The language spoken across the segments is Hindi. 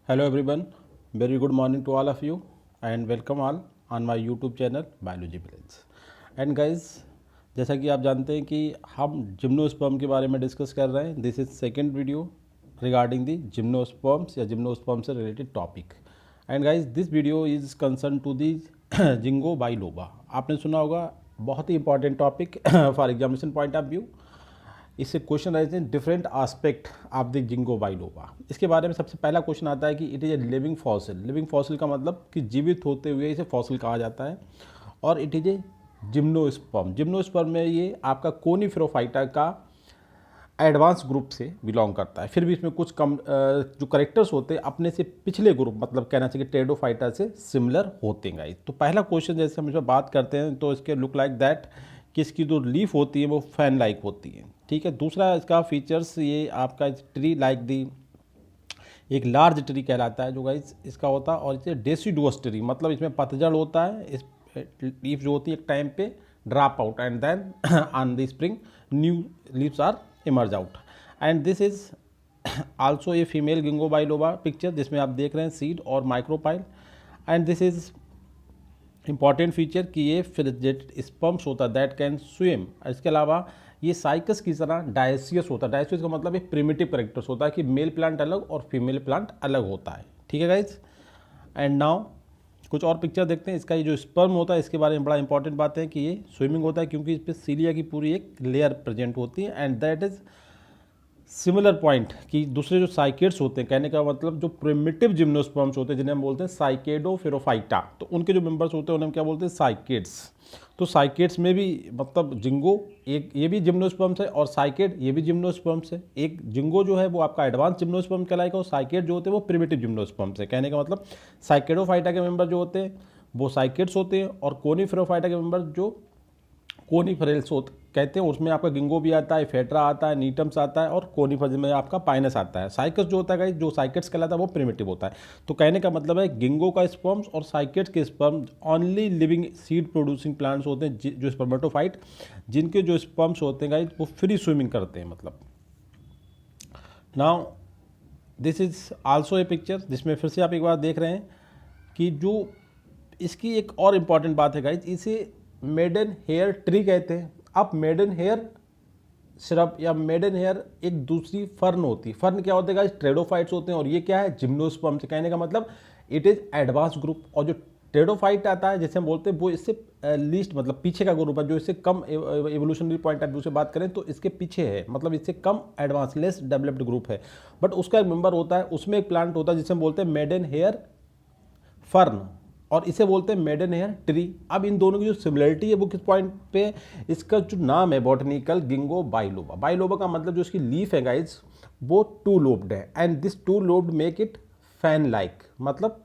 Hello everyone, very good morning to all of you and welcome all on my YouTube channel Biology Village. And guys, जैसा कि आप जानते हैं कि हम जिम्नोस्पर्म के बारे में डिस्कस कर रहे हैं. This is second video regarding the gymnosperms या जिम्नोस्पर्म से related topic. And guys this video is concern to the ginkgo biloba. आपने सुना होगा, बहुत ही important topic for examination point of view. इससे क्वेश्चन रहते हैं different aspect of the ginkgo biloba. इसके बारे में सबसे पहला क्वेश्चन आता है कि it is a living fossil. Living fossil का मतलब कि जीवित होते हुए इसे फॉसिल कहा जाता है. और it is A gymnosperm. Gymnosperm में ये आपका कोनिफेरोफाइटा का एडवांस ग्रुप से बिलोंग करता है. फिर भी इसमें कुछ कम जो करेक्टर्स होते हैं अपने से पिछले ग्रुप, मतलब कहना चाहिए टेरिडोफाइटा से सिमिलर होते हैं. तो पहला क्वेश्चन जैसे हम इसमें बात करते हैं तो इसके लुक लाइक दैट कि इसकी जो लीफ होती है वो फैन लाइक होती है. ठीक है. दूसरा इसका फीचर्स ये आपका ट्री लाइक दी एक लार्ज ट्री कहलाता है जो गाइस इसका होता है. और इसे डेसिडुअस ट्री, मतलब इसमें पतझड़ होता है. इस लीफ जो होती है एक टाइम पे drop out and then on the spring new leaves are emerge out. And this is also a female ginkgo biloba picture जिसमें आप देख रहे हैं सीड और micropyle. And this is important feature कि ये फ्रिजेट स्पर्म्स होता है दैट कैन स्विम. इसके अलावा ये साइकस की तरह डायसियस होता है. डायसियस का मतलब एक प्रिमिटिव करेक्टर्स होता है कि मेल प्लांट अलग और फीमेल प्लांट अलग होता है. ठीक है गाइज. एंड नाउ कुछ और पिक्चर देखते हैं. इसका ये जो स्पर्म होता है इसके बारे में बड़ा इंपॉर्टेंट बात है कि ये स्विमिंग होता है क्योंकि इस पर सीलिया की पूरी एक लेयर प्रेजेंट होती है. And that is similar point कि दूसरे जो साइकेड्स होते हैं, कहने का मतलब जो प्रिमिटिव जिम्नोस्पर्म्स होते हैं जिन्हें हम बोलते हैं साइकेडोफेरोफाइटा, तो उनके जो मेंबर्स होते हैं उन्हें हम क्या बोलते हैं साइकेड्स. तो साइकेड्स में भी मतलब जिंगो एक ये भी जिम्नोस्पर्म्स है और साइकेड ये भी जिम्नोस्पर्म्स है. एक जिंगो जो है वो आपका एडवांस जिम्नोस्पर्म कहलाएगा और साइकेड जो होते हैं वो प्रिमिटिव जिम्नोस्पर्म्स है. कहने का मतलब साइकेडोफाइटा के मेंबर जो होते हैं वो साइकेड्स होते हैं और कोनिफेरोफाइटा के मेंबर जो कोनिफेरल्स कहते हैं उसमें आपका गिंगो भी आता है, फेट्रा आता है, नीटम्स आता है और कोनिफर में आपका पाइनस आता है. साइकस जो होता है जो साइकेट्स कहलाता है वो प्रिमिटिव होता है. तो कहने का मतलब है गिंगो का स्पर्म्स और साइकेट्स के sperm only living seed producing plants होते हैं जो स्पर्मेटोफाइट जिनके जो स्पर्म्स होते हैं गाइस वो फ्री स्विमिंग करते हैं. मतलब now this is also A picture जिसमें फिर से आप एक बार देख रहे हैं कि जो इसकी एक और इम्पॉर्टेंट बात है गाइस, इसे मेडन हेयर ट्री कहते हैं. अब मेडन हेयर श्रब या मेडन हेयर एक दूसरी फर्न होती है. फर्न क्या होते हैं गाइस? ट्रेडोफाइट्स होते हैं और ये क्या है? जिम्नोस्पर्म से. कहने का मतलब इट इज एडवांस ग्रुप. और जो ट्रेडोफाइट आता है जैसे हम बोलते हैं वो इससे लीस्ट मतलब पीछे का ग्रुप है, जो इससे कम एवोल्यूशनरी पॉइंट ऑफ व्यू से बात करें तो इसके पीछे है, मतलब इससे कम एडवांस लेस डेवलप्ड ग्रुप है. बट उसका एक मेंबर होता है, उसमें एक प्लांट होता है जिसे हम बोलते हैं मेडन हेयर फर्न और इसे बोलते हैं मेडन हेयर ट्री. अब इन दोनों की जो सिमिलरिटी है वो किस पॉइंट पे, इसका जो नाम है बॉटनिकल गिंगो बाइलोबा. बाइलोबा का मतलब जो इसकी लीफ है गाइज वो टू लोब्ड है and this two lobed make it fan like. मतलब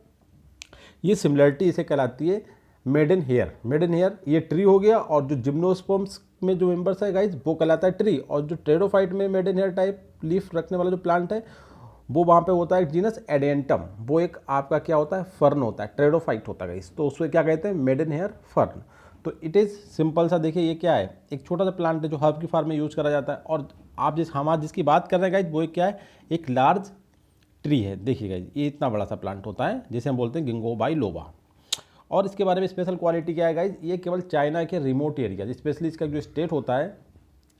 ये सिमिलरिटी इसे कहलाती है मेडन हेयर. मेडन हेयर ये ट्री हो गया और जो जिम्नोस्पर्म्स में जो मेंबर्स है गाइज वो कहलाता है ट्री. और जो ट्रेडोफाइट में मेडन हेयर टाइप लीफ रखने वाला जो प्लांट है वो वहाँ पे होता है जीनस एडेंटम. वो एक आपका क्या होता है? फर्न होता है, ट्रेडोफाइट होता है गाइस. तो उसको क्या कहते हैं? Maiden hair fern. तो इट इज़ सिंपल सा. देखिए ये क्या है? एक छोटा सा प्लांट है जो हर्ब की फार्म में यूज़ करा जाता है. और आप हम आज जिसकी बात कर रहे हैं गाइस वो एक क्या है? एक लार्ज ट्री है. देखिए गाइस ये इतना बड़ा सा प्लांट होता है जिसे हम बोलते हैं गिंगो बाइलोबा. और इसके बारे में स्पेशल क्वालिटी क्या है गाइस? ये केवल चाइना के रिमोट एरिया, स्पेशली इसका जो स्टेट होता है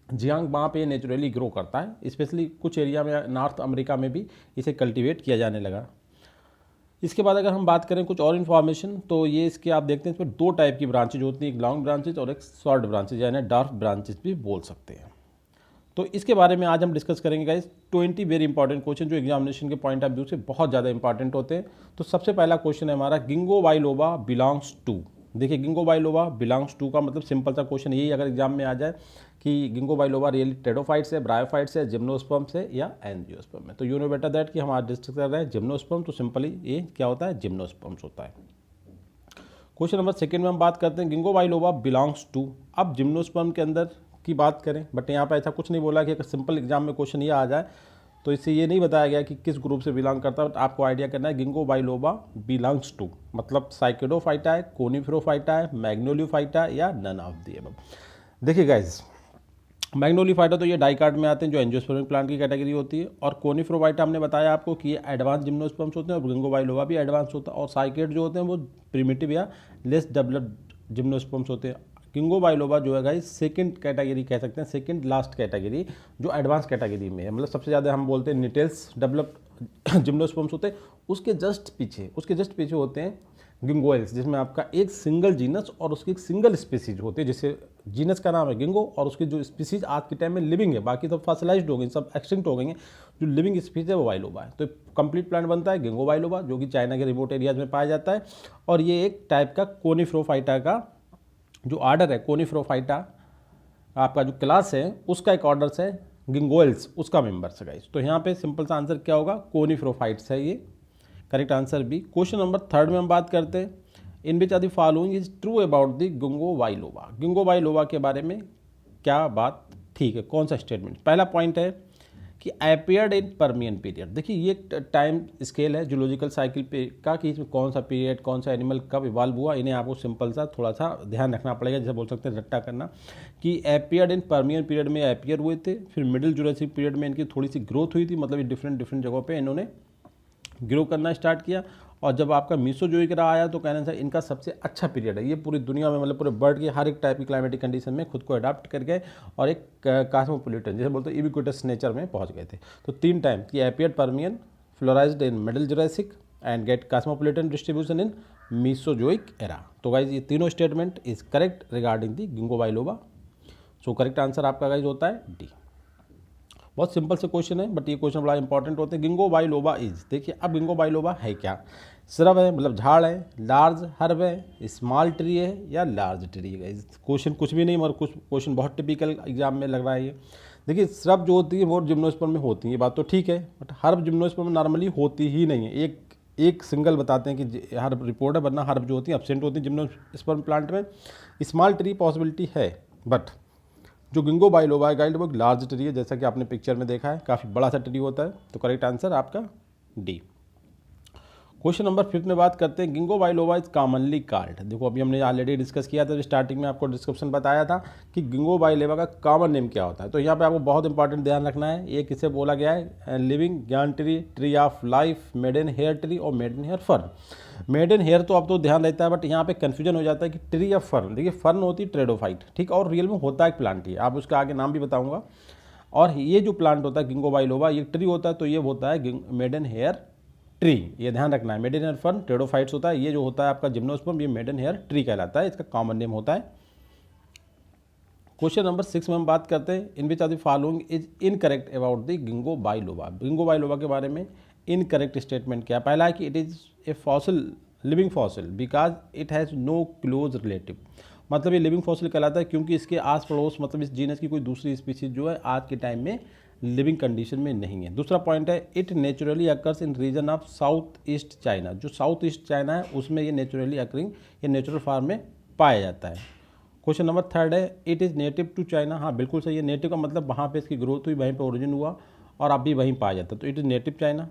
जियांग, वहाँ पे नेचुरली ग्रो करता है. स्पेशली कुछ एरिया में नॉर्थ अमेरिका में भी इसे कल्टीवेट किया जाने लगा. इसके बाद अगर हम बात करें कुछ और इन्फॉर्मेशन तो ये इसके आप देखते हैं इसमें दो टाइप की ब्रांचेज होती हैं, एक लॉन्ग ब्रांचेज और एक शॉर्ट ब्रांचेज यानी डार्क ब्रांचेज भी बोल सकते हैं. तो इसके बारे में आज हम डिस्कस करेंगे गाइस 20 वेरी इंपॉर्टेंट क्वेश्चन जो एग्जामिनेशन के पॉइंट ऑफ व्यू से बहुत ज़्यादा इंपॉर्टेंट होते हैं. तो सबसे पहला क्वेश्चन है हमारा गिंगो बाइलोबा बिलोंग्स टू. देखिए गिंगो बाइलोबा बिलोंग्स टू का मतलब सिंपल सा क्वेश्चन यही अगर एग्जाम में आ जाए कि गिंगो बाइलोबा रियली ट्रेडोफाइट्स है, ब्रायोफाइट्स है, जिम्नोस्पर्म्स है या एंजियोस्पर्म है. तो यू नो बेटर दैट कि हम आज डिस्कस कर रहे हैं जिम्नोस्पर्म. तो सिंपली ये क्या होता है? जिम्नोस्पर्म्स होता है. क्वेश्चन नंबर सेकंड में हम बात करते हैं गिंगो बाइलोबा बिलोंग्स टू. अब जिम्नोस्पर्म के अंदर की बात करें बट यहाँ पर ऐसा कुछ नहीं बोला कि अगर सिंपल एग्जाम में क्वेश्चन ये आ जाए तो इससे ये नहीं बताया गया कि किस ग्रुप से बिलोंग करता है. बट आपको आइडिया करना है गिंगो बाइलोबा बिलोंग्स टू मतलब साइकेडोफाइटा है, कोनिफेरोफाइटा है, मैग्नोलियोफाइटा या नन ऑफ दी अबव. देखिए गाइज मैग्नोलीफाइटा तो ये डाइकाट में आते हैं, जो एंजियोस्पर्मिक प्लांट की कैटेगरी होती है। और कोनिफोरफाइटा हमने बताया आपको कि ये एडवांस जिम्नोस्पर्म्स होते हैं, और गिंगो बाइलोबा भी एडवांस होता है। और साइकेड जो होते हैं वो प्रिमिटिव या लेस डेवलप्ड जिम्नोस्पर्म्स होते हैं। गिंगो बाइलोबा जो है गाइस सेकंड कैटेगरी कह सकते हैं, सेकंड लास्ट कैटेगरी जो एडवांस कैटेगरी में है, मतलब सबसे ज़्यादा हम बोलते हैं निटेल्स डेवलप्ड जिम्नोस्पर्म्स होते हैं। उसके जस्ट पीछे होते हैं गिंगोइल्स, जिसमें आपका एक सिंगल जीनस और उसकी एक सिंगल स्पीसीज होती है, जिससे जीनस का नाम है गिंगो और उसकी जो स्पीसीज आज के टाइम में लिविंग है, बाकी सब फॉसिलाइज्ड हो गई, सब एक्सटिंक्ट हो गई हैं। जो लिविंग स्पीसीज है वो बाइलोबा है। तो कंप्लीट प्लांट बनता है गिंगो बाइलोबा, जो कि चाइना के रिमोट एरियाज में पाया जाता है। और ये एक टाइप का कोनिफोरफाइटा का जो ऑर्डर है, कोनिफोरफाइटा आपका जो क्लास है उसका एक ऑर्डर है गिंगोइल्स, उसका मेंबर्स है गाइस। तो यहाँ पे सिंपल सा आंसर क्या होगा, कोनिफोरफाइट्स है ये, correct answer B. Question number 3 में हम बात करते हैं, in which are the following is true about the ginkgo biloba. Ginkgo biloba के बारे में क्या बात ठीक है, कौन सा स्टेटमेंट। पहला पॉइंट है कि अपियर्ड इन परमियन पीरियड। देखिए ये टाइम स्केल है जूलॉजिकल साइकिल पे का, कि इसमें कौन सा पीरियड, कौन सा एनिमल कब इवॉल्व हुआ, इन्हें आपको सिंपल सा थोड़ा सा ध्यान रखना पड़ेगा, जैसे बोल सकते हैं रट्टा करना, कि अपियर्ड इन परमियन पीरियड में अपियर हुए थे। फिर मिडिल जुरासिक पीरियड में इनकी थोड़ी सी ग्रोथ हुई थी, मतलब ये डिफरेंट जगहों पर इन्होंने ग्रो करना स्टार्ट किया। और जब आपका मीसोजोइक एरा आया तो कहना चाहिए इनका सबसे अच्छा पीरियड है। ये पूरी दुनिया में, मतलब पूरे बर्ड की हर एक टाइप की क्लाइमेटिक कंडीशन में खुद को अडाप्ट कर गए और एक कॉस्मोपॉलिटन, जैसे बोलते हैं यूबिक्विटस नेचर में पहुंच गए थे। तो 3 टाइम की appeared Permian, flourished in middle Jurassic and get cosmopolitan distribution in Mesozoic era. तो गाइज ये तीनों statement is correct regarding the ginkgo biloba. So correct answer आपका गाइज होता है डी। बहुत सिंपल से क्वेश्चन है, बट ये क्वेश्चन बड़ा इंपॉर्टेंट होते हैं। गिंगो बाइलोबा इज, देखिए अब गिंगो बाइलोबा है क्या, श्रब है मतलब झाड़ है, लार्ज हर्ब है, स्मॉल ट्री है या लार्ज ट्री है। क्वेश्चन कुछ भी नहीं, मगर कुछ क्वेश्चन बहुत टिपिकल एग्जाम में लग रहा है ये। देखिए श्रब जो होती है वो जिम्नोस्पर्म में होती है, ये बात तो ठीक है, बट हर्ब जिम्नोस्पर्म में नॉर्मली होती ही नहीं है। एक सिंगल बताते हैं कि हर्ब रिपोर्ट है, वरना हर्ब जो होती है एब्सेंट होती है जिम्नोस्पर्म प्लांट में। स्मॉल ट्री पॉसिबिलिटी है, बट जो गिंगो बाइलोबा गाइड वो एक लार्ज ट्री है, जैसा कि आपने पिक्चर में देखा है, काफ़ी बड़ा सा ट्री होता है। तो करेक्ट आंसर आपका डी। क्वेश्चन नंबर 5 में बात करते हैं, गिंगो बाइलोबा इज कॉमनली कॉल्ड। देखो अभी हमने ऑलरेडी डिस्कस किया था, स्टार्टिंग में आपको डिस्क्रिप्शन बताया था कि गिंगो बाइलोबा का कॉमन नेम क्या होता है। तो यहाँ पे आपको बहुत इंपॉर्टेंट ध्यान रखना है, ये किसे बोला गया है, लिविंग ज्ञान tree, tree of life, maiden hair tree और maiden hair fern. Maiden hair तो अब तो ध्यान रहता है, बट यहाँ पे कन्फ्यूजन हो जाता है कि ट्री ऑफ फर्न, देखिए फर्न होती है ट्रेडोफाइट, ठीक, और रियल में होता है एक प्लांट ही, आप उसका आगे नाम भी बताऊंगा। और ये जो प्लांट होता है गिंगो बाइलोबा, ये ट्री होता है, तो ये होता है मेडन हेयर ट्री, ये ध्यान रखना है। मेडन हेयर फर्न ट्रेडोफाइट्स होता है, ये जो होता है आपका जिम्नोस्पर्म, ये मेडन हेयर ट्री कहलाता है, इसका कॉमन नेम होता है। क्वेश्चन नंबर 6 में हम बात करते हैं, in which are the following is incorrect about the ginkgo biloba. Ginkgo biloba के बारे में इनकरेक्ट स्टेटमेंट क्या है। पहला है कि it is a fossil, living fossil, because it has no close relative. मतलब ये लिविंग फॉसिल कहलाता है क्योंकि इसके आस पड़ोस, मतलब इस जीनस की कोई दूसरी स्पीसीज जो है आज के टाइम में लिविंग कंडीशन में नहीं है। दूसरा पॉइंट है, it naturally occurs in region of South East China. जो साउथ ईस्ट चाइना है उसमें ये नेचुरली अकरिंग, ये नेचुरल फॉर्म में पाया जाता है। क्वेश्चन नंबर 3 है, it is native to China. हाँ बिल्कुल सही है, नेटिव का मतलब वहाँ पे इसकी ग्रोथ हुई, वहीं पे ओरिजिन हुआ और अब भी वहीं पाया जाता है, तो it is native China.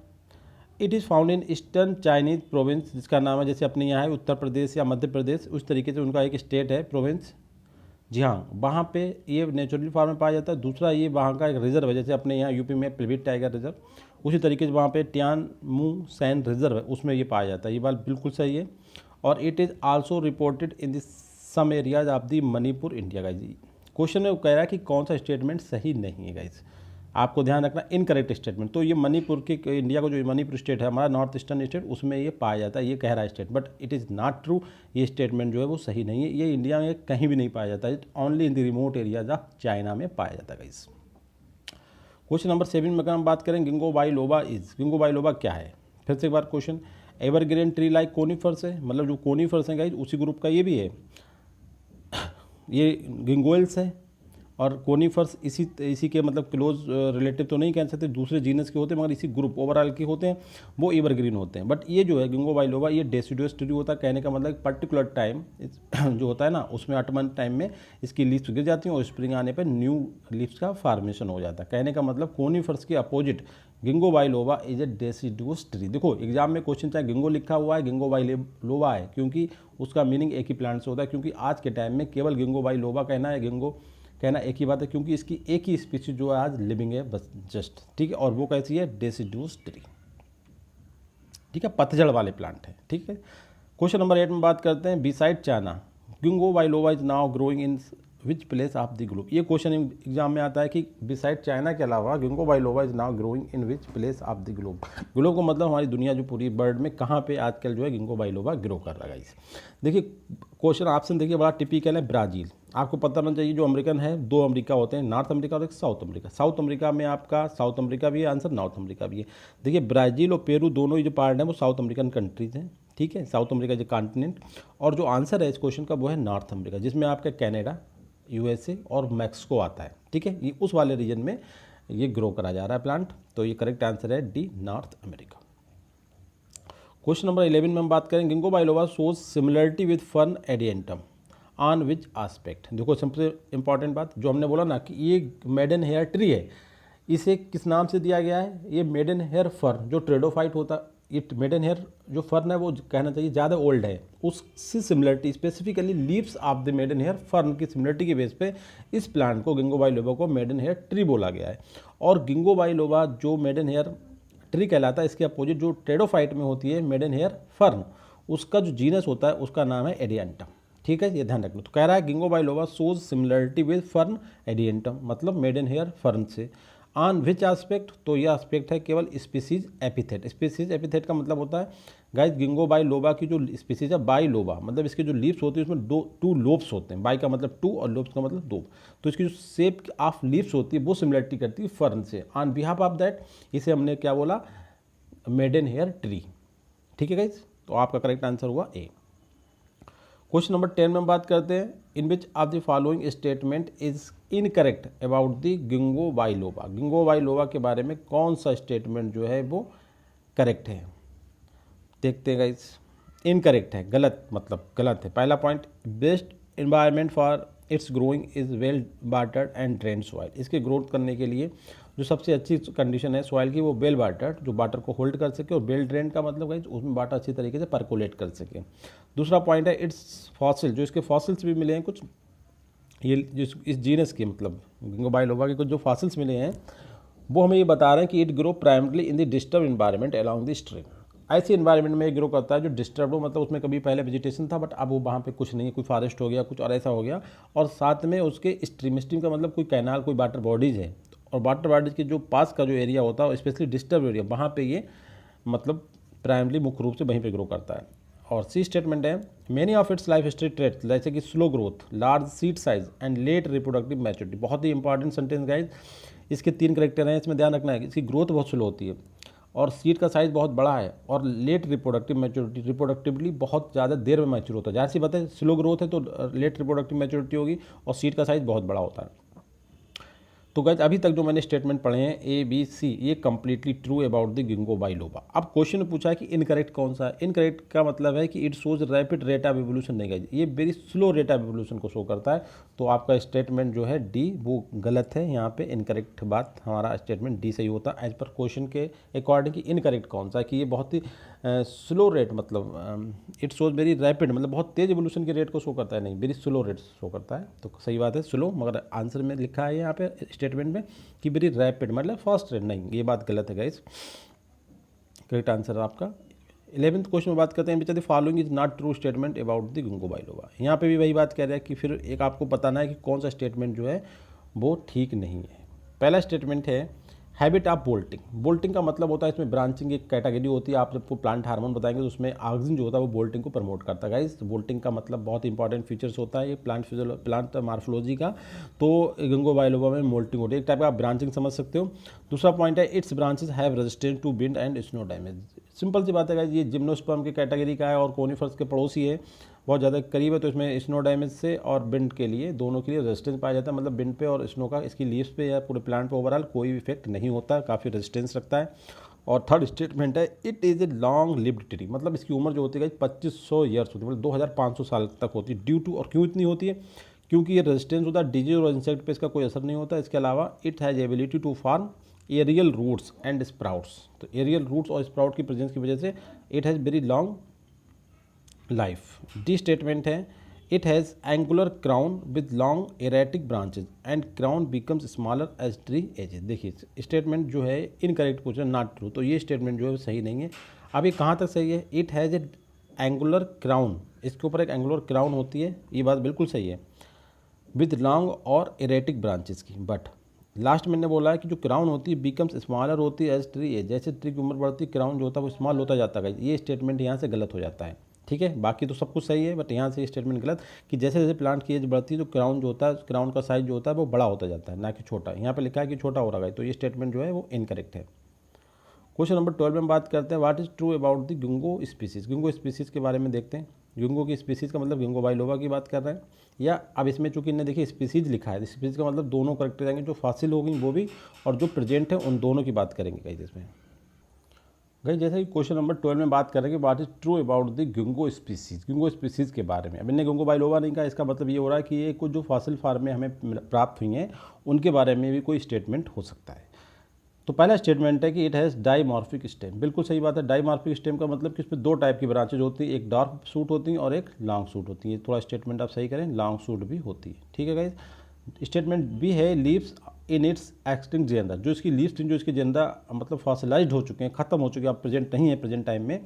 It is found in eastern Chinese province, जिसका नाम है, जैसे अपने यहाँ है उत्तर प्रदेश या मध्य प्रदेश, उस तरीके से उनका एक स्टेट है प्रोविंस, जी हाँ, वहाँ पे ये नेचुरली फॉर्म में पाया जाता है। दूसरा ये वहाँ का एक रिजर्व है, जैसे अपने यहाँ यूपी में पिलबिट टाइगर रिजर्व, उसी तरीके से वहाँ पे टियान मू सैन रिजर्व है, उसमें ये पाया जाता है। ये बात बिल्कुल सही है। और it is also reported in the some areas of the Manipur India. Guys question में वो कह रहा है कि कौन सा स्टेटमेंट सही नहीं है। गाइज आपको ध्यान रखना, इनकरेक्ट स्टेटमेंट। तो ये मणिपुर के, इंडिया को जो मणिपुर स्टेट है हमारा नॉर्थ ईस्टर्न स्टेट, उसमें ये पाया जाता है, ये कह रहा है state, but it is not true. ये स्टेटमेंट जो है वो सही नहीं है, ये इंडिया में कहीं भी नहीं पाया जाता है, only in the remote areas of China में पाया जाता है। गाइस क्वेश्चन नंबर 7 में अगर हम बात करें, ginkgo biloba is, ginkgo biloba क्या है। फिर से एक बार question, evergreen tree like conifers है, मतलब जो कोनीफर्स हैं गाइस उसी ग्रुप का ये भी है, ये गिंगोइल्स है। और कोनीफर्स इसी के मतलब क्लोज रिलेटिव तो नहीं कह सकते, दूसरे जीनस के होते हैं, मगर इसी ग्रुप ओवरऑल के होते हैं, वो एवरग्रीन होते हैं। बट ये जो है गिंगो बाइलोबा, ये डेसिडुअस ट्री होता है। कहने का मतलब एक पर्टिकुलर टाइम जो होता है ना, उसमें ऑटमन टाइम में इसकी लीव्स गिर जाती हैं और स्प्रिंग आने पर न्यू लीव्स का फॉर्मेशन हो जाता है। कहने का मतलब कोनीफर्स के opposite गिंगो biloba is a deciduous tree. देखो एग्जाम में क्वेश्चन चाहे गिंगो लिखा हुआ है, गिंगो बाइलोबा है, क्योंकि उसका मीनिंग एक ही प्लांट से होता है। क्योंकि आज के टाइम में केवल गिंगो बाइलोबा कहना है, गिंगो कहना एक ही बात है, क्योंकि इसकी एक ही स्पीशीज जो है आज लिविंग है बस जस्ट, ठीक है। और वो कैसी है, डेसिड्यूस ट्री, ठीक है, पतझड़ वाले प्लांट है, ठीक है। क्वेश्चन नंबर 8 में बात करते हैं, beside China गिंगो biloba is now growing in which place of the globe. ये क्वेश्चन एग्जाम में आता है कि बिसाइड चाइना के अलावा गिंगो biloba is now growing in which place of the globe. Globe को मतलब हमारी दुनिया जो पूरी वर्ल्ड में कहाँ पे आजकल जो है गिंगो बाइलोबा ग्रो कर रहा है। देखिए क्वेश्चन ऑप्शन देखिए बड़ा टिपिकल है, ब्राज़ील। आपको पता होना चाहिए जो अमेरिकन है, दो अमेरिका होते हैं, नॉर्थ अमेरिका और एक साउथ अमेरिका। साउथ अमेरिका में आपका साउथ अमेरिका भी है आंसर, नॉर्थ अमेरिका भी है। देखिए ब्राज़ील और पेरू दोनों ही जो पार्ट हैं वो साउथ अमेरिकन कंट्रीज हैं, ठीक है, साउथ अमेरिका जो कॉन्टिनेंट। और जो आंसर है इस क्वेश्चन का वो है नॉर्थ अमेरिका, जिसमें आपका कनाडा, यूएसए और मैक्सिको आता है, ठीक है। ये उस वाले रीजन में ये ग्रो करा जा रहा है प्लांट, तो ये करेक्ट आंसर है D, North America. Question number 11 में हम बात करें, ginkgo biloba shows similarity with fern adiantum on which aspect. देखो सबसे इंपॉर्टेंट बात जो हमने बोला ना कि ये मेडन हेयर ट्री है, इसे किस नाम से दिया गया है, ये मेडन हेयर फर्न जो ट्रेडोफाइट होता, ये मेडन हेयर जो फर्न है वो कहना चाहिए ज़्यादा ओल्ड है, उससे similarity specifically leaves of the maiden hair fern की सिमिलरिटी के बेस पे इस प्लांट को गिंगो बाइलोबा को मेडन हेयर ट्री बोला गया है। और गिंगो बाइलोबा जो मेडन हेयर ट्री कहलाता है, इसके अपोजिट जो ट्रेडोफाइट में होती है मेडन हेयर फर्न, उसका जो जीनस होता है उसका नाम है एडिएंटम, ठीक है, ये ध्यान रखना। तो कह रहा है ginkgo biloba shows similarity with fern adiantum, मतलब मेडन हेयर फर्न से। ऑन विच एस्पेक्ट, तो यह एस्पेक्ट है केवल स्पीसीज एपिथेट। स्पीसीज एपिथेट का मतलब होता है गाइस गिंगो बाइलोबा की जो स्पीसीज है बाइलोबा, मतलब इसके जो लीव्स होती है उसमें टू लोब्स होते हैं, बाई का मतलब टू और लोब्स का मतलब दो, तो इसकी जो शेप ऑफ लीव्स होती है वो सिमिलरिटी करती है फर्न से। ऑन बिहाफ ऑफ दैट इसे हमने क्या बोला, मेडन हेयर ट्री, ठीक है गाइस। तो आपका करेक्ट आंसर हुआ ए। क्वेश्चन नंबर 10 में हम बात करते हैं, in which of the following statement is incorrect about the ginkgo biloba. Ginkgo biloba के बारे में कौन सा स्टेटमेंट जो है वो करेक्ट है, देखते हैं गाइस। इनकरेक्ट है, गलत, मतलब गलत है। पहला point, best environment for its growing is well watered and drain soil. इसके ग्रोथ करने के लिए जो सबसे अच्छी कंडीशन है सॉइल की वो वेल वाटर्ड, जो वाटर को होल्ड कर सके, और वेल ड्रेन का मतलब गाइस उसमें वाटर अच्छी तरीके से परकोलेट कर सके। दूसरा पॉइंट है इट्स फॉसिल, जो इसके फॉसिल्स भी मिले हैं कुछ, ये जो इस जीनस के मतलब गिंगो बाइलोबा के कुछ जो फॉसिल्स मिले हैं वो हमें ये बता रहे हैं कि it grow primarily in the disturb environment along the stream. ऐसे इन्वायरमेंट में ग्रो करता है जो डिस्टर्ब हो, मतलब उसमें कभी पहले वेजिटेशन था बट अब वो वहाँ पे कुछ नहीं है, कोई फॉरेस्ट हो गया कुछ और ऐसा हो गया, और साथ में उसके स्ट्रीम का मतलब कोई कैनाल, कोई वाटर बॉडीज़ है, और वाटर बॉडीज़ के जो पास का जो एरिया होता है स्पेशली डिस्टर्ब एरिया, वहाँ पे ये मतलब प्राइमरी मुख्य रूप से वहीं पे ग्रो करता है। और सी स्टेटमेंट है, many of its life history traits जैसे कि slow growth, large seed size and let reproductive maturity. बहुत ही इंपॉर्टेंट सेंटेंस गाइज, इसके 3 करेक्टर हैं, इसमें ध्यान रखना है। इसकी ग्रोथ बहुत स्लो होती है और सीड का साइज़ बहुत बड़ा है, और लेट रिप्रोडक्टिव मैच्योरिटी, रिप्रोडक्टिवली बहुत ज़्यादा देर में मैच्योर होता है। जाहिर सी बात है स्लो ग्रोथ है तो लेट रिप्रोडक्टिव मैच्योरिटी होगी, और सीड का साइज़ बहुत बड़ा होता है। तो गाइज अभी तक जो मैंने स्टेटमेंट पढ़े हैं ए बी सी, ये completely true about the ginkgo biloba. अब क्वेश्चन में पूछा है कि इनकरेक्ट कौन सा है। इनकरेक्ट का मतलब है कि it shows rapid rate of evolution नहीं गाइज, ये very slow rate of evolution को शो करता है। तो आपका स्टेटमेंट जो है डी वो गलत है, यहाँ पे इनकरेक्ट बात हमारा स्टेटमेंट डी सही होता है एज पर क्वेश्चन के अकॉर्डिंग। कि इनकरेक्ट कौन सा है कि ये बहुत ही स्लो रेट, मतलब इट शोज वेरी रैपिड, मतलब बहुत तेज एवोल्यूशन के रेट को शो करता है, नहीं वेरी स्लो रेट शो करता है। तो सही बात है स्लो, मगर आंसर में लिखा है यहाँ पे स्टेटमेंट में कि वेरी रैपिड मतलब फास्ट रेट, नहीं ये बात गलत है गाइस। करेक्ट आंसर आपका 11th क्वेश्चन में बात करते हैं, विच of the following is not true statement about the ginkgo biloba. यहाँ पे भी वही बात कह रहा है कि फिर एक आपको बताना है कि कौन सा स्टेटमेंट जो है वो ठीक नहीं है। पहला स्टेटमेंट है हैबिट ऑफ बोल्टिंग। बोल्टिंग का मतलब होता है इसमें ब्रांचिंग एक कैटेगरी होती है, आप जब प्लांट हार्मोन बताएंगे तो उसमें ऑक्सीजन जो होता है वो बोल्टिंग को प्रमोट करता है गाइस। बोल्टिंग का मतलब बहुत इंपॉर्टेंट फीचर्स होता है ये प्लांट मार्फोलॉजी का। तो गिंगो बाइलोबा में मोल्टिंग होती है, एक टाइप का आप ब्रांचिंग समझ सकते हो। दूसरा पॉइंट है its branches have resistance to wind and snow damage. Simple सी बात है गाइस, ये जिम्नोस्पर्म की कैटेगरी का है और कोनिफर्स के पड़ोसी है, बहुत ज़्यादा करीब है, तो इसमें स्नो डैमेज से और विंड के लिए दोनों के लिए रेजिस्टेंस पाया जाता है। मतलब विंड पे और स्नो का इसकी लीव्स पे या पूरे प्लांट पे ओवरऑल कोई इफेक्ट नहीं होता, काफ़ी रेजिस्टेंस रखता है। और थर्ड स्टेटमेंट है it is a long lived tree, मतलब इसकी उम्र जो होती है 2500 ईयर्स होती है, मतलब 2500 साल तक होती है। ड्यू टू, और क्यों इतनी होती है, क्योंकि ये रेजिस्टेंस होता है, डिजीज और इंसेक्ट पे इसका कोई असर नहीं होता। इसके अलावा it has ability to form aerial roots and sprouts. तो एरियल रूट्स और स्प्राउट की प्रेजेंस की वजह से it has very long life. D statement है it has angular crown with long erratic branches and crown becomes smaller as tree ages. देखिए स्टेटमेंट जो है इनकरेक्ट क्वेश्चन, नॉट ट्रू, तो ये स्टेटमेंट जो है सही नहीं है। अब ये कहाँ तक सही है? It has a angular crown, इसके ऊपर एक एंगुलर क्राउन होती है, ये बात बिल्कुल सही है, विद लॉन्ग और एरेटिक ब्रांचेस की। बट लास्ट मैंने बोला है कि जो क्राउन होती है बिकम्स स्मॉलर होती है एज ट्री एज, जैसे ट्री की उम्र बढ़ती है क्राउन जो होता है वो स्मॉल होता जाता है। ये स्टेटमेंट यहाँ से गलत हो जाता है, ठीक है। बाकी तो सब कुछ सही है, बट यहाँ से स्टेटमेंट गलत कि जैसे जैसे प्लांट की एज बढ़ती है तो क्राउन जो होता है, क्राउन का साइज जो होता है वो बड़ा होता जाता है, ना कि छोटा। यहाँ पे लिखा है कि छोटा हो रहा है, तो ये स्टेटमेंट जो है वो इनकरेक्ट है। क्वेश्चन नंबर 12 में हम बात करते हैं what is true about the गिंगो species. गिंगो species के बारे में देखते हैं। गिंगो की स्पीसीज का मतलब गिंगो बाइलोबा की बात कर रहे हैं, या अब इसमें चूंकि इन्हें देखिए स्पीसीज लिखा है, स्पीसीज का मतलब दोनों करेक्ट रहेंगे, जो फॉसिल होगी वो भी और जो प्रेजेंट है उन दोनों की बात करेंगे गाइस इसमें। गाइस जैसे कि क्वेश्चन नंबर 12 में बात करेंगे what is true about the गिंगो species, गिंगो species के बारे में। अब इन्हें गिंगो बाइलोबा नहीं कहा, इसका मतलब ये हो रहा है कि ये कुछ जो फॉसिल फार्म में हमें प्राप्त हुई हैं उनके बारे में भी कोई स्टेटमेंट हो सकता है। तो पहला स्टेटमेंट है कि इट हैज़ डाईमॉर्फिक स्टेम। बिल्कुल सही बात है। डाईमॉर्फिक स्टेम का मतलब कि इसमें दो टाइप की ब्रांचेज होती है, एक डार्क सूट होती हैं और एक लॉन्ग सूट होती है। थोड़ा स्टेटमेंट आप सही करें, लॉन्ग सूट भी होती है, ठीक है गाइस। स्टेटमेंट भी है leaves in its extinct genera, जो इसकी लीव्स जो इसकी जेनरा मतलब फॉसिलाइज्ड हो चुके हैं, खत्म हो चुके हैं, अब प्रेजेंट नहीं है, प्रेजेंट टाइम में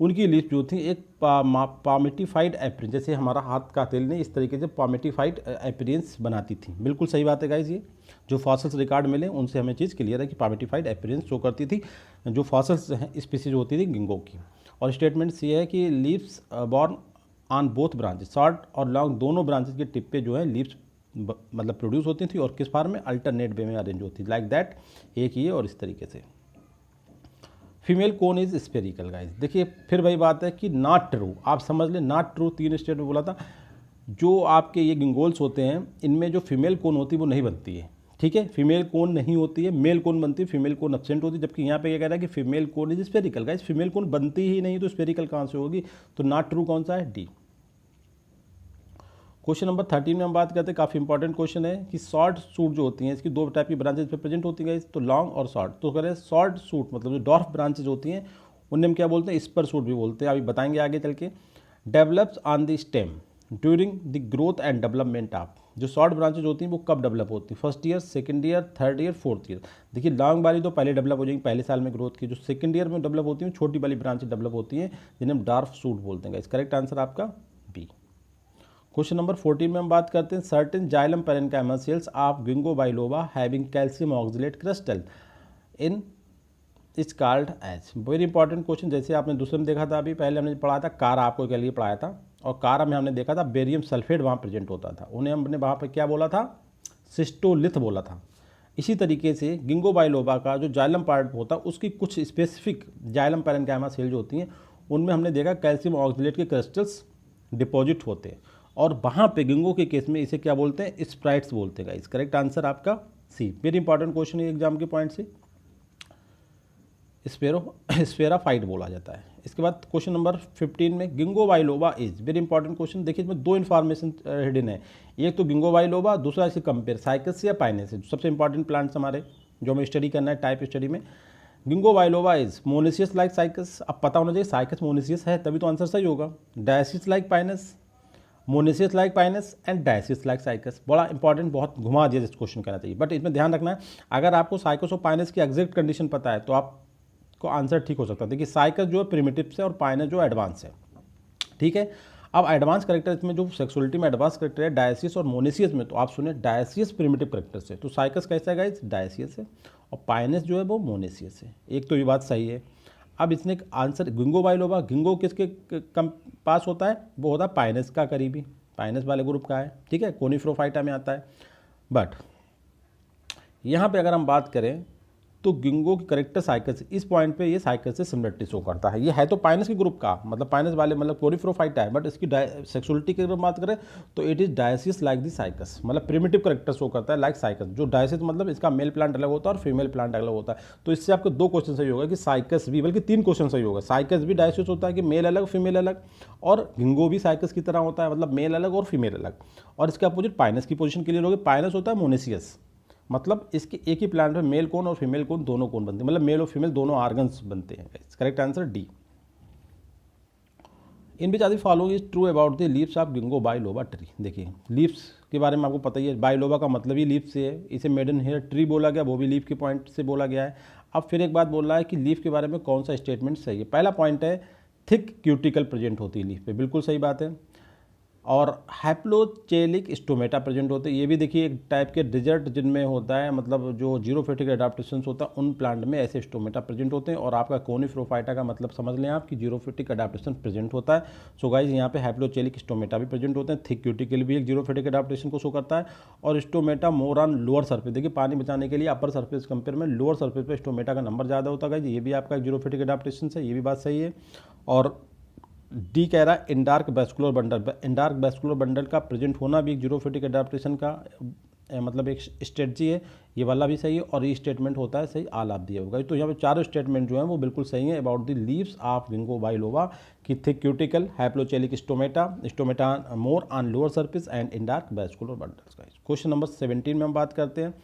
उनकी लीव्स जो थी एक पामेटिफाइड एपरेंस, जैसे हमारा हाथ का तेल ने इस तरीके से पामेटिफाइड एपरेंस बनाती थी। बिल्कुल सही बात है गाइस। ये जो फॉसिल्स रिकॉर्ड मिले उनसे हमें चीज़ क्लियर है कि पामेटिफाइड एपरेंस शो करती थी जो फॉसिल्स स्पीसीज होती थी गिंगो की। और स्टेटमेंट सी है कि leaves born on both branches, short और लॉन्ग दोनों ब्रांचेस के टिप पे जो है लीव्स मतलब प्रोड्यूस होती थी और किस फॉर्म में, अल्टरनेट वे में अरेंज होती थी, लाइक दैट, एक ये और इस तरीके से। Female cone is spherical guys. देखिए फिर वही बात है कि नॉट ट्रू, आप समझ लें नॉट ट्रू, 3 स्टेट में बोला था। जो आपके ये गिंगोल्स होते हैं इनमें जो फीमेल कोन होती है वो नहीं बनती है, ठीक है। फीमेल कोन नहीं होती है, मेल कोन बनती है, फीमेल कोन एब्सेंट होती है। जबकि यहाँ पे क्या कह रहा है कि female cone is spherical guys, female cone बनती ही नहीं तो स्पेरिकल कहाँ से होगी? तो नॉट ट्रू कौन सा है? डी। क्वेश्चन नंबर 13 में हम बात करते हैं, काफ़ी इंपॉर्टेंट क्वेश्चन है कि शॉर्ट सूट जो होती हैं इसकी दो टाइप की ब्रांचेज पे प्रेजेंट होती है, तो लॉन्ग और शॉर्ट। तो कह रहे हैं शॉर्ट सूट मतलब जो डॉर्फ ब्रांचेज होती हैं उन्हें हम क्या बोलते हैं? स्पर सूट भी बोलते हैं, अभी बताएंगे आगे चल के। Develops on the stem during the growth and development of, जो शॉर्ट ब्रांचेज होती हैं वो कब डेवलप होती है? First year, second year, third year, fourth year. देखिए लॉन्ग वाली तो पहले डेवलप हो जाएंगी, पहले साल में ग्रोथ की। जो सेकंड ईयर में डेवलप होती हैं छोटी वाली ब्रांचेज डेवलप होती हैं जिन्हें हम डॉर्फ सूट बोलते हैं। करेक्ट आंसर आपका बी। क्वेश्चन नंबर 14 में हम बात करते हैं certain xylem parenchymal cells of ginkgo biloba having calcium oxalate crystal in is called as. Very important question, जैसे आपने दूसरे में देखा था, अभी पहले हमने पढ़ा था कारा, आपको के लिए पढ़ाया था, और कारा में हमने देखा था बेरियम सल्फेट वहाँ प्रेजेंट होता था, उन्हें हमने वहाँ पर क्या बोला था? सिस्टोलिथ बोला था। इसी तरीके से गिंगो बाइलोबा का जो जाइलम पार्ट होता है उसकी कुछ स्पेसिफिक जाइलम पेरेन्काइमा सेल जो होती हैं उनमें हमने देखा कैल्शियम ऑक्सलेट के क्रिस्टल्स डिपॉजिट होते हैं, और वहाँ पे गिंगो के केस में इसे क्या बोलते हैं? स्प्राइट्स बोलते हैं गाइस। करेक्ट आंसर आपका सी। वेरी इंपॉर्टेंट क्वेश्चन है एग्जाम के पॉइंट से, स्फेराफाइट बोला जाता है। इसके बाद क्वेश्चन नंबर 15 में ginkgo biloba is, very important question. देखिए इसमें दो इन्फॉर्मेशन हिडन है, एक तो गिंगो बाइलोबा, दूसरा इसे कंपेयर साइकस या पाइनेस से। सबसे इंपॉर्टेंट प्लांट्स हमारे जो हमें स्टडी करना है टाइप स्टडी में, ginkgo biloba is monoecious like cycas. अब पता होना चाहिए साइकस मोनेसियस है तभी तो आंसर सही होगा। Dioecious like pinus, monoecious like pinus and dioecious like cycas. बड़ा इंपॉर्टेंट, बहुत घुमा दिया जिस क्वेश्चन कहना चाहिए, बट इसमें ध्यान रखना है अगर आपको साइकस और पाइनस की एग्जैक्ट कंडीशन पता है तो आपको आंसर ठीक हो सकता है। देखिए साइकस जो है प्रिमिटिव से और पाइनस जो एडवांस है, ठीक है। अब एडवांस करेक्टर इसमें जो सेक्सुअलिटी में एडवांस करेक्टर है डायसिस और मोनेसियस में, तो आप सुने डायसिस प्रिमिटिव करेक्टर से, तो साइकस कैसा है गाइस? डायसिस है, और पाइनस जो है वो मोनेसियस है। एक तो ये बात सही है। अब इसने आंसर गिंगो बाइलोबा, गिंगो किसके कम पास होता है? वो होता है पाइनस का करीबी, पाइनस वाले ग्रुप का है, ठीक है, कोनिफ्रोफाइटा में आता है। बट यहाँ पे अगर हम बात करें तो गिंगो की करेक्टर साइकस, इस पॉइंट पे ये साइकस से सिमिलरिटी शो करता है। ये है तो पाइनस के ग्रुप का, मतलब पाइनस वाले मतलब कोनिफ्रोफाइटा है, बट इसकी सेक्सुअलिटी की अगर बात करें तो it is diocese like the cycas, मतलब प्रिमिटिव करेक्टर शो करता है लाइक साइकस। जो डायसिस मतलब इसका मेल प्लांट अलग होता है और फीमेल प्लांट अलग होता है। तो इससे आपको 2 क्वेश्चन सही होगा कि साइकस भी, बल्कि 3 क्वेश्चन सही होगा। साइकस भी डायसिस होता है कि मेल अलग फीमेल अलग, और गिंगो भी साइकस की तरह होता है, मतलब मेल अलग और फीमेल अलग। और इसके अपोजिट पाइनस की पोजिशन क्लियर होगी, पाइनस होता है मोनेसियस, मतलब इसके एक ही प्लांट में मेल कोन और फीमेल कोन दोनों कोन बनते हैं, मतलब मेल और फीमेल दोनों आर्गन्स बनते हैं। Correct answer D. In which are the following is true about the leaves of ginkgo biloba tree. देखिए लीव्स के बारे में आपको पता ही है, बाइलोबा का मतलब ही लीफ से है, इसे मेडन हेयर ट्री बोला गया, वो भी लीफ के पॉइंट से बोला गया है। अब फिर एक बात बोल रहा है कि लीफ के बारे में कौन सा स्टेटमेंट सही है। पहला पॉइंट है थिक क्यूटिकल प्रेजेंट होती है लीफ पे, बिल्कुल सही बात है। और हैप्लोचेलिक स्टोमेटा प्रेजेंट होते हैं, ये भी देखिए एक टाइप के डिजर्ट जिनमें होता है, मतलब जो जीरोफिटिक एडाप्टेशन होता है उन प्लांट में ऐसे स्टोमेटा प्रेजेंट होते हैं। और आपका कोनिफोराइटा का मतलब समझ लें आप कि जीरोफिटिक एडाप्टेशन प्रेजेंट होता है। सो गाइज यहाँ पे हैप्लोचेलिक स्टोमेटा भी प्रेजेंट होते हैं। थिक क्यूटिकल भी एक जीरोफिटिक एडाप्टेशन को शो करता है। और stomata more on lower surface, देखिए पानी बचाने के लिए अपर सर्फेस कंपेयर में लोअर सर्फेस पर स्टोमेटा का नंबर ज़्यादा होता है। ये भी आपका जीरोफिटिक एडाप्टेशन है, ये भी बात सही है। और डी कह रहा है इंडार्क वैस्कुलर बंडल, इंडार्क वैस्कुलर बंडल का प्रेजेंट होना भी एक जीरोफिटिक एडाप्टेशन का मतलब एक स्ट्रेटजी है, ये वाला भी सही है। और ये स्टेटमेंट होता है सही, आल आप दिया होगा। तो यहाँ पे चारों स्टेटमेंट जो हैं वो बिल्कुल सही है about the leaves of ginkgo biloba की thick cuticle, haplocheilic stomata, stomata more on lower surface and endarch vascular bundles. Question number 17 में हम बात करते हैं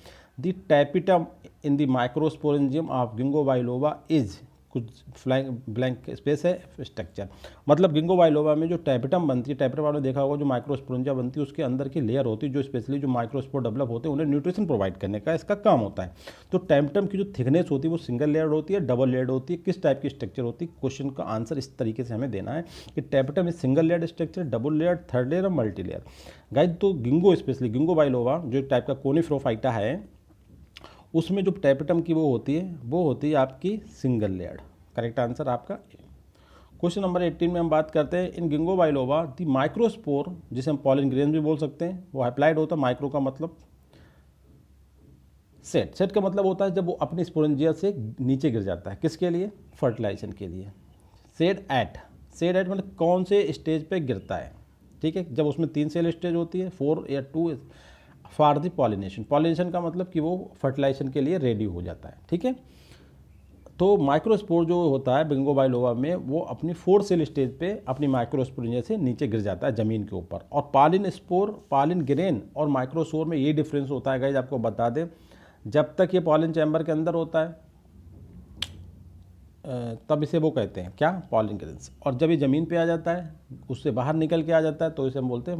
the tapetum in the microsporangium of ginkgo biloba is, कुछ ब्लैंक स्पेस है स्ट्रक्चर, मतलब गिंगो बाइलोबा में जो टैपिटम बनती है, टैपिटम आपने देखा होगा जो माइक्रोस्पोरेंजिया बनती है उसके अंदर की लेयर होती है जो स्पेशली जो माइक्रोस्पोर डेवलप होते हैं उन्हें न्यूट्रिशन प्रोवाइड करने का इसका काम होता है। तो टैपिटम की जो थिकनेस होती है वो सिंगल लेयर होती है, डबल लेयर होती है, किस टाइप की स्ट्रक्चर होती है। क्वेश्चन का आंसर इस तरीके से हमें देना है कि tapetum is single layer structure, double layer, third layer और मल्टी लेयर। गाइस तो गिंगो स्पेशली गिंगो बाइलोबा जो टाइप का कोनिफोराइटा है उसमें जो टैपिटम की वो होती है आपकी सिंगल लेयर। करेक्ट आंसर आपका ए। क्वेश्चन नंबर 18 में हम बात करते हैं इन गिंगो बाइलोबा दी माइक्रोस्पोर, जिसे हम पॉलिन ग्रेन भी बोल सकते हैं, वो अप्लाइड होता है। माइक्रो का मतलब सेट, सेट का मतलब होता है जब वो अपनी स्पोरेंजिया से नीचे गिर जाता है, किसके लिए, फर्टिलाइजेशन के लिए। सेट एट मतलब कौन से स्टेज पे गिरता है, ठीक है, जब उसमें 3 सेल स्टेज होती है, 4 या 2 फॉर द पॉलिनेशन। पॉलिनेशन का मतलब कि वो फर्टिलाइजेशन के लिए रेडी हो जाता है, ठीक है। तो माइक्रोस्पोर जो होता है गिंगो बाइलोबा में वो अपनी 4 सेल स्टेज पे अपनी माइक्रोस्पोरेंजिया से नीचे गिर जाता है ज़मीन के ऊपर। और पॉलिन स्पोर, पॉलिन ग्रेन और माइक्रोस्पोर में ये डिफरेंस होता है गाइस, आपको बता दें, जब तक ये पॉलिन चैम्बर के अंदर होता है तब इसे वो कहते हैं क्या, पॉलिन ग्रेन्स। और जब ये ज़मीन पे आ जाता है, उससे बाहर निकल के आ जाता है, तो इसे हम बोलते हैं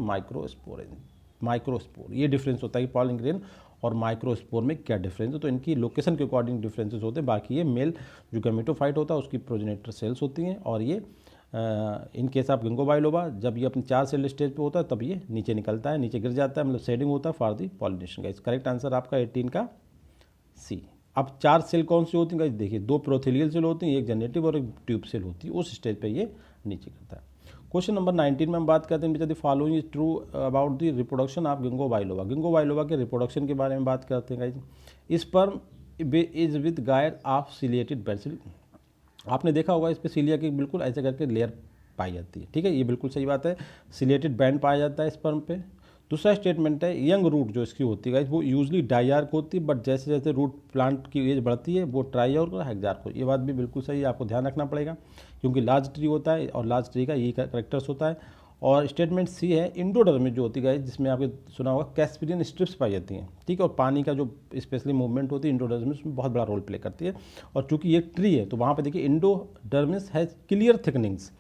माइक्रोस्पोर। ये डिफरेंस होता है कि पॉलिन ग्रेन और माइक्रोस्पोर में क्या डिफरेंस है। तो इनकी लोकेशन के अकॉर्डिंग डिफरेंसेस होते हैं। बाकी ये मेल जो गैमेटोफाइट होता है उसकी प्रोजेनेटर सेल्स होती हैं। और ये in case of ginkgo biloba जब ये अपनी 4 सेल स्टेज पे होता है तब ये नीचे निकलता है, नीचे गिर जाता है, मतलब शेडिंग होता है for the pollination. Guys correct answer आपका 18 का सी। अब 4 सेल कौन सी होती हैं गाइस, देखिए 2 प्रोथेलियल सेल होती हैं, एक जनरेटिव और एक ट्यूब सेल होती है, उस स्टेज पर ये नीचे गिरता है। क्वेश्चन नंबर 19 में हम बात करते हैं the following is true about the reproduction of ginkgo biloba. Ginkgo biloba के रिप्रोडक्शन के बारे में बात करते हैं गाइस। स्पर्म इज विद गायर ऑफ सिलिएटेड बेसिल, आपने देखा होगा इस पर सिलिया की बिल्कुल ऐसे करके लेयर पाई जाती है, ठीक है, ये बिल्कुल सही बात है। सिलिएटेड बैंड पाया जाता है स्पर्म पे। दूसरा स्टेटमेंट है यंग रूट जो इसकी होती है वो यूजली डाइआर्क होती है, बट जैसे जैसे रूट प्लांट की एज बढ़ती है वो ट्राइआर्क और हेक्सार्क होती है। ये बात भी बिल्कुल सही है, आपको ध्यान रखना पड़ेगा क्योंकि लार्ज ट्री होता है और लार्ज ट्री का ये करेक्टर्स होता है। और स्टेटमेंट सी है इंडोडर्मिस जो होती है जिसमें आपने सुना होगा कैस्पिरियन स्ट्रिप्स पाई जाती हैं, ठीक है। और पानी का जो स्पेशली मूवमेंट होती है इंडोडर्मिस में बहुत बड़ा रोल प्ले करती है। और चूंकि ये ट्री है तो वहाँ पे देखिए endodermis has clear thickenings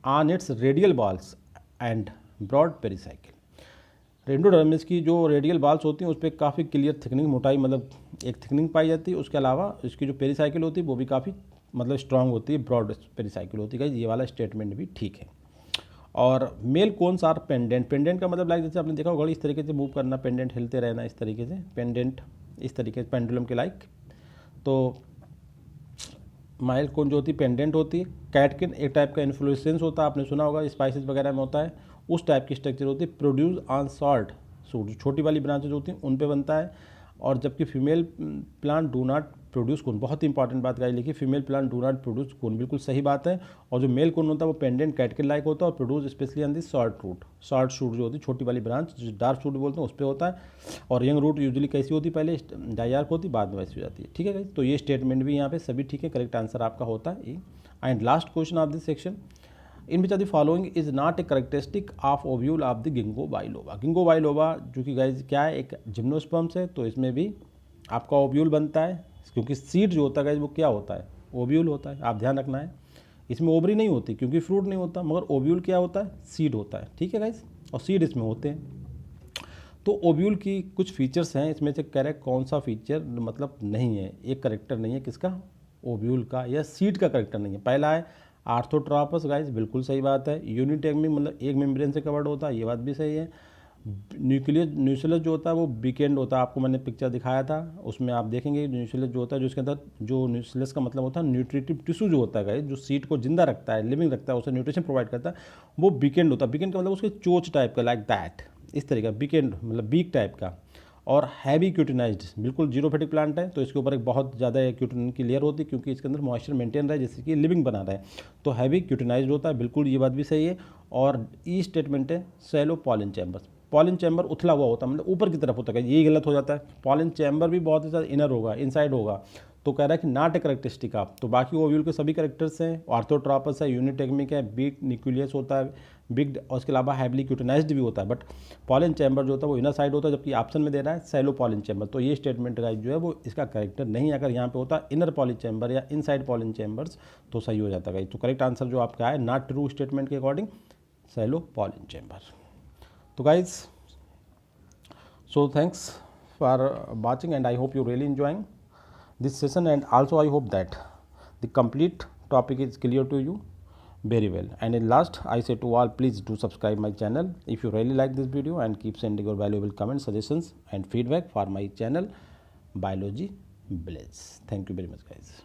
on its radial walls and broad pericycle. Endodermis की जो रेडियल बाल्स होती हैं उस पर काफ़ी क्लियर थिकनिंग, मोटाई मतलब एक थिकनिंग पाई जाती है। उसके अलावा इसकी जो पेरिसाइकिल होती है वो भी काफ़ी मतलब स्ट्रांग होती है, ब्रॉड पेरिसाइकिल होती है। ये वाला स्टेटमेंट भी ठीक है। और male cones are pendant, pendant का मतलब लाइक जैसे आपने देखा होगा इस तरीके से मूव करना, पेंडेंट हिलते रहना इस तरीके से, पेंडेंट इस तरीके से पेंडुलम के लाइक। तो माइल कोन जो होती है पेंडेंट होती है। कैटकिन एक टाइप का इन्फ्लोरेसेंस होता है, आपने सुना होगा स्पाइसेस वगैरह में होता है, उस टाइप की स्ट्रक्चर होती है। प्रोड्यूस ऑन सॉल्ट सूट, छोटी वाली ब्रांचेज होती हैं उन पे बनता है। और जबकि female plant do not produce cone, बहुत इंपॉर्टेंट बात गाइस लिखी, female plant do not produce cone, बिल्कुल सही बात है। और जो मेल कोन होता है वो पेंडेंट कैटकिन लाइक होता है और produce specially on the short root, short shoot जो होती है छोटी वाली ब्रांच जो डार्क शूट बोलते हैं उस पर होता है। और यंग रूट यूजुअली कैसी होती है, पहले डाइआर्क होती है बाद में वैसी हो जाती है, ठीक है गाइस। तो ये स्टेटमेंट भी यहाँ पे सभी ठीक है, करेक्ट आंसर आपका होता है। And last question of this section, in which are the following is not a characteristic of ovule of the ginkgo biloba. Ginkgo biloba जो कि गाइस क्या है, एक जिम्नोस्पर्म्स है, तो इसमें भी आपका ओव्यूल बनता है क्योंकि सीड जो होता है गाइस वो क्या होता है, ओव्यूल होता है, आप ध्यान रखना है। इसमें ओवरी नहीं होती क्योंकि फ्रूट नहीं होता, मगर ओव्यूल क्या होता है, सीड होता है, ठीक है गाइस, और सीड इसमें होते हैं। तो ओव्यूल की कुछ फीचर्स हैं, इसमें से करेक्ट कौन सा फीचर मतलब नहीं है, एक करेक्टर नहीं है किसका, ओव्यूल का या सीड का करेक्टर नहीं है। पहला है आर्थोट्रापस गाइस, बिल्कुल सही बात है। यूनिटेगमिक मतलब एक मेम्ब्रेन से कवर्ड होता है, ये बात भी सही है। न्यूक्लियस जो होता है वो वीकेंड होता है, आपको मैंने पिक्चर दिखाया था, उसमें आप देखेंगे न्यूक्लियस जो होता है, जो इसके अंदर जो न्यूक्लियस का मतलब होता है न्यूट्रिटिव टिश्यू जो होता है, जो सीड को जिंदा रखता है, लिविंग रखता है, उसे न्यूट्रिशन प्रोवाइड करता है, वो वीकेंड होता है। वीकेंड का मतलब उसके चोच टाइप का, लाइक दैट, इस तरह का वीकेंड मतलब बीक टाइप का। और हैवी क्यूटिनाइज्ड, बिल्कुल जीरोफिटिक प्लांट है, तो इसके ऊपर एक बहुत ज़्यादा क्यूटिन की लेयर होती है क्योंकि इसके अंदर मॉइस्चर मेंटेन रहा है, जैसे कि लिविंग बना रहा है, तो हैवी क्यूटिनाइज्ड होता है, बिल्कुल ये बात भी सही है। और ई स्टेटमेंट है shallow pollen chambers, pollen chamber उथला हुआ होता है, मतलब ऊपर की तरफ होता है, यही गलत हो जाता है। पॉलन चैम्बर भी बहुत ज़्यादा इनर होगा, इनसाइड होगा, तो कह रहा है कि नॉट ए करेक्टरिस्टिक आप। तो बाकी ओव्यूल के सभी करेक्टर्स हैं, आर्थोट्रापस है, यूनिटेगमिक है, बिग न्यूक्लियस होता है, बिग, और उसके अलावा हैवली क्यूटिनाइज्ड भी होता है, बट पॉलन चैम्बर जो होता है वो इनर साइड होता है, जबकि ऑप्शन में दे रहा है सैलो पॉलन चैम्बर। तो ये स्टेटमेंट गाइस जो है वो इसका करेक्टर नहीं है। अगर यहाँ पे होता इनर पॉलन चैम्बर या इनसाइड पॉलन चैम्बर्स तो सही हो जाता गाइस। तो करेक्ट आंसर जो आपका है नॉट ट्रू स्टेटमेंट के अकॉर्डिंग सैलो पॉलन चैम्बर। तो guys, so thanks for watching and I hope you really enjoying this session, and also I hope that the complete topic is clear to you very well. And in last I say to all, please do subscribe my channel if you really like this video, and keep sending your valuable comments, suggestions and feedback for my channel Biology Village. Thank you very much guys.